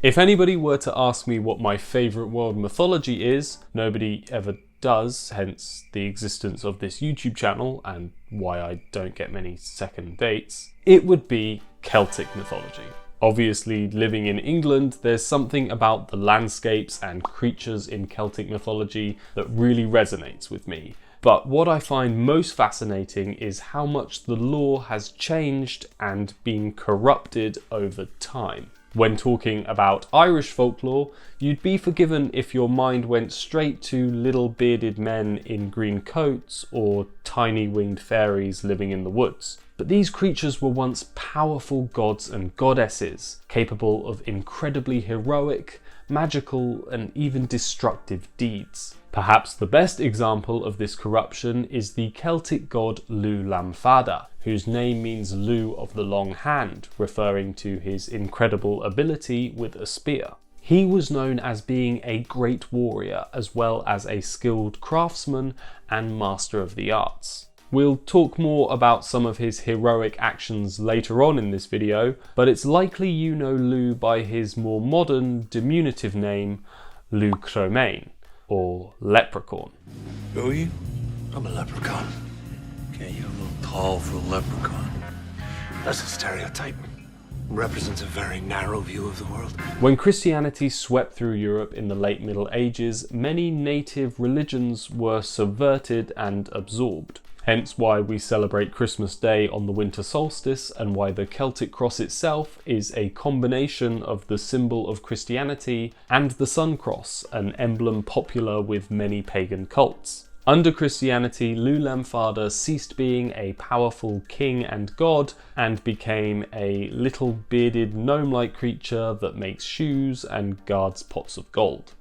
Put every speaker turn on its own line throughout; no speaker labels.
If anybody were to ask me what my favourite world mythology is, nobody ever does, hence the existence of this YouTube channel and why I don't get many second dates, it would be Celtic mythology. Obviously, living in England, there's something about the landscapes and creatures in Celtic mythology that really resonates with me. But what I find most fascinating is how much the lore has changed and been corrupted over time. When talking about Irish folklore, you'd be forgiven if your mind went straight to little bearded men in green coats or tiny winged fairies living in the woods. But these creatures were once powerful gods and goddesses, capable of incredibly heroic, magical, and even destructive deeds. Perhaps the best example of this corruption is the Celtic god Lugh Fada, whose name means Lugh of the Long Hand, referring to his incredible ability with a spear. He was known as being a great warrior, as well as a skilled craftsman and master of the arts. We'll talk more about some of his heroic actions later on in this video, but it's likely you know Lugh by his more modern, diminutive name, Lugh Cromain, or Leprechaun.
Who are you? I'm a leprechaun. Okay, you're a little tall for a leprechaun. That's a stereotype. Represents a very narrow view of the world.
When Christianity swept through Europe in the late Middle Ages, many native religions were subverted and absorbed. Hence why we celebrate Christmas Day on the winter solstice, and why the Celtic cross itself is a combination of the symbol of Christianity and the sun cross, an emblem popular with many pagan cults. Under Christianity, Lugh Fada ceased being a powerful king and god and became a little bearded gnome-like creature that makes shoes and guards pots of gold.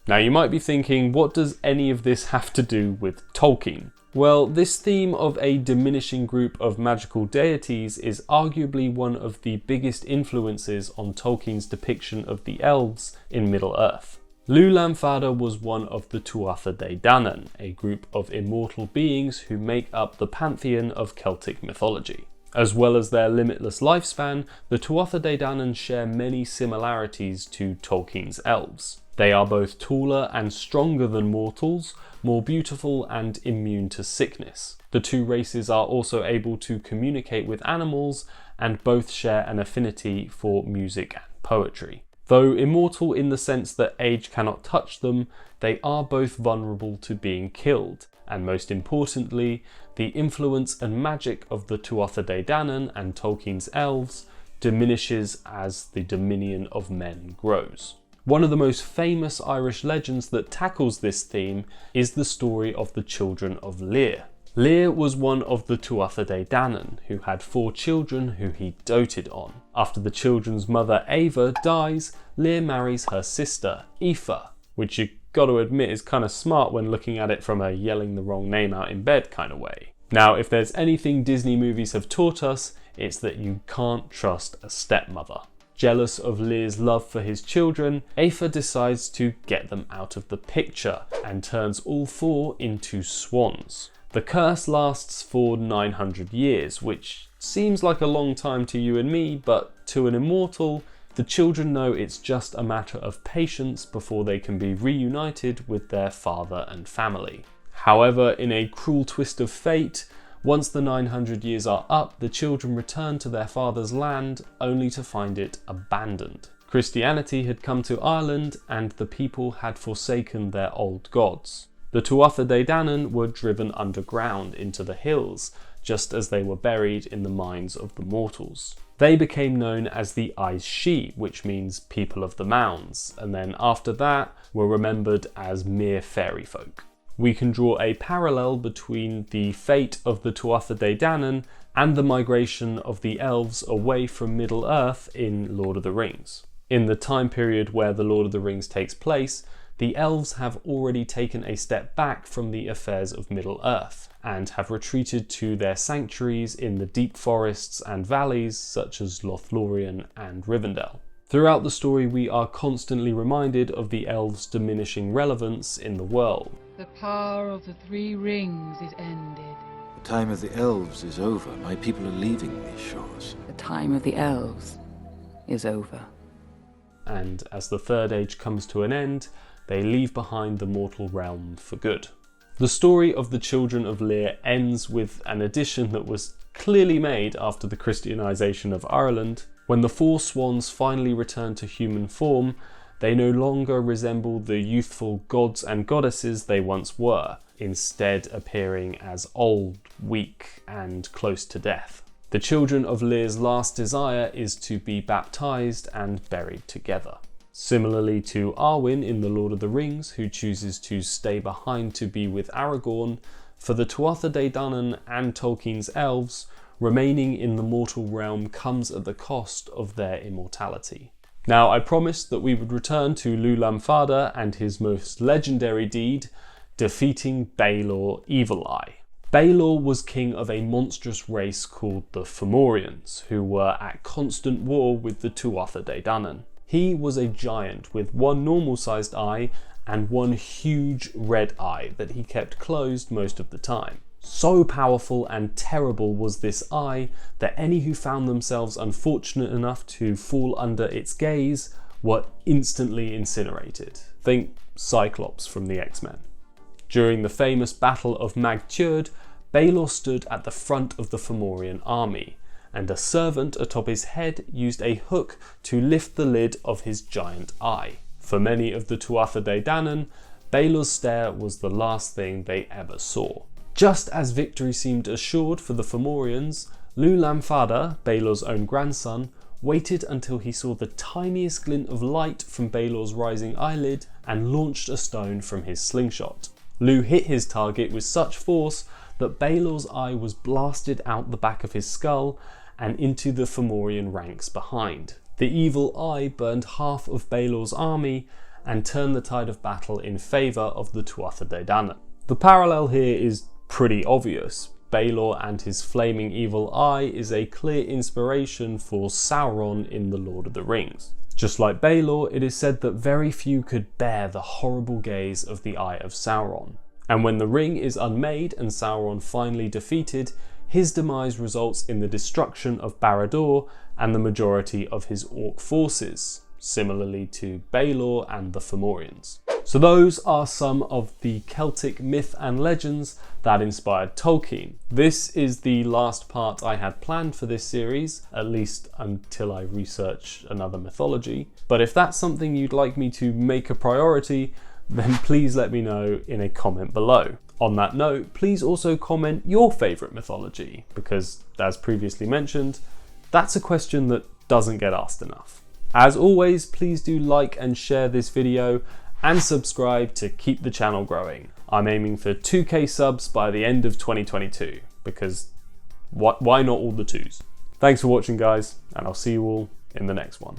Now you might be thinking, what does any of this have to do with Tolkien? Well, this theme of a diminishing group of magical deities is arguably one of the biggest influences on Tolkien's depiction of the elves in Middle-earth. Lugh Fada was one of the Tuatha Dé Danann, a group of immortal beings who make up the pantheon of Celtic mythology. As well as their limitless lifespan, the Tuatha Dé Danann share many similarities to Tolkien's elves. They are both taller and stronger than mortals, more beautiful and immune to sickness. The two races are also able to communicate with animals, and both share an affinity for music and poetry. Though immortal in the sense that age cannot touch them, they are both vulnerable to being killed, and most importantly, the influence and magic of the Tuatha Dé Danann and Tolkien's elves diminishes as the dominion of men grows. One of the most famous Irish legends that tackles this theme is the story of the children of Lear. Lear was one of the Tuatha Dé Danann, who had 4 children who he doted on. After the children's mother Ava dies, Lear marries her sister, Aoife, which you gotta admit is kinda smart when looking at it from a yelling the wrong name out in bed kinda way. Now, if there's anything Disney movies have taught us, it's that you can't trust a stepmother. Jealous of Lear's love for his children, Aoife decides to get them out of the picture and turns all 4 into swans. The curse lasts for 900 years, which seems like a long time to you and me, but to an immortal, the children know it's just a matter of patience before they can be reunited with their father and family. However, in a cruel twist of fate, once the 900 years are up, the children return to their father's land, only to find it abandoned. Christianity had come to Ireland, and the people had forsaken their old gods. The Tuatha Dé Danann were driven underground into the hills, just as they were buried in the minds of the mortals. They became known as the Aes Sídhe, which means people of the mounds, and then after that were remembered as mere fairy folk. We can draw a parallel between the fate of the Tuatha Dé Danann and the migration of the elves away from Middle-earth in Lord of the Rings. In the time period where the Lord of the Rings takes place, the elves have already taken a step back from the affairs of Middle-earth and have retreated to their sanctuaries in the deep forests and valleys such as Lothlorien and Rivendell. Throughout the story, we are constantly reminded of the elves' diminishing relevance in the world.
The power of the 3 rings is ended.
The time of the elves is over. My people are leaving these shores.
The time of the elves is over.
and as the Third Age comes to an end, they leave behind the mortal realm for good. The story of the children of Lear ends with an addition that was clearly made after the Christianization of Ireland. When the four swans finally return to human form, they no longer resemble the youthful gods and goddesses they once were, instead appearing as old, weak, and close to death. The children of Lear's last desire is to be baptized and buried together. Similarly to Arwen in The Lord of the Rings, who chooses to stay behind to be with Aragorn, for the Tuatha Dé Danann and Tolkien's elves, remaining in the mortal realm comes at the cost of their immortality. Now, I promised that we would return to Lulam Fada and his most legendary deed, defeating Balor Evil Eye. Balor was king of a monstrous race called the Fomorians, who were at constant war with the Tuatha Dé Danann. He was a giant with one normal-sized eye and one huge red eye that he kept closed most of the time. So powerful and terrible was this eye that any who found themselves unfortunate enough to fall under its gaze were instantly incinerated. Think Cyclops from the X-Men. During the famous Battle of Mag Tuired, Balor stood at the front of the Fomorian army, and a servant atop his head used a hook to lift the lid of his giant eye. For many of the Tuatha Dé Danann, Balor's stare was the last thing they ever saw. Just as victory seemed assured for the Fomorians, Lulam Fada, Balor's own grandson, waited until he saw the tiniest glint of light from Balor's rising eyelid and launched a stone from his slingshot. Lu hit his target with such force that Balor's eye was blasted out the back of his skull and into the Fomorian ranks behind. The evil eye burned half of Balor's army and turned the tide of battle in favour of the Tuatha Dé Danann. The parallel here is pretty obvious. Balor and his flaming evil eye is a clear inspiration for Sauron in The Lord of the Rings. Just like Balor, it is said that very few could bear the horrible gaze of the Eye of Sauron. And when the ring is unmade and Sauron finally defeated, his demise results in the destruction of Barad-dûr and the majority of his orc forces, similarly to Balor and the Fomorians. So those are some of the Celtic myth and legends that inspired Tolkien. This is the last part I had planned for this series, at least until I research another mythology. But if that's something you'd like me to make a priority, then please let me know in a comment below. On that note, please also comment your favourite mythology, because as previously mentioned, that's a question that doesn't get asked enough. As always, please do like and share this video and subscribe to keep the channel growing. I'm aiming for 2k subs by the end of 2022, because why not all the twos? Thanks for watching guys, and I'll see you all in the next one.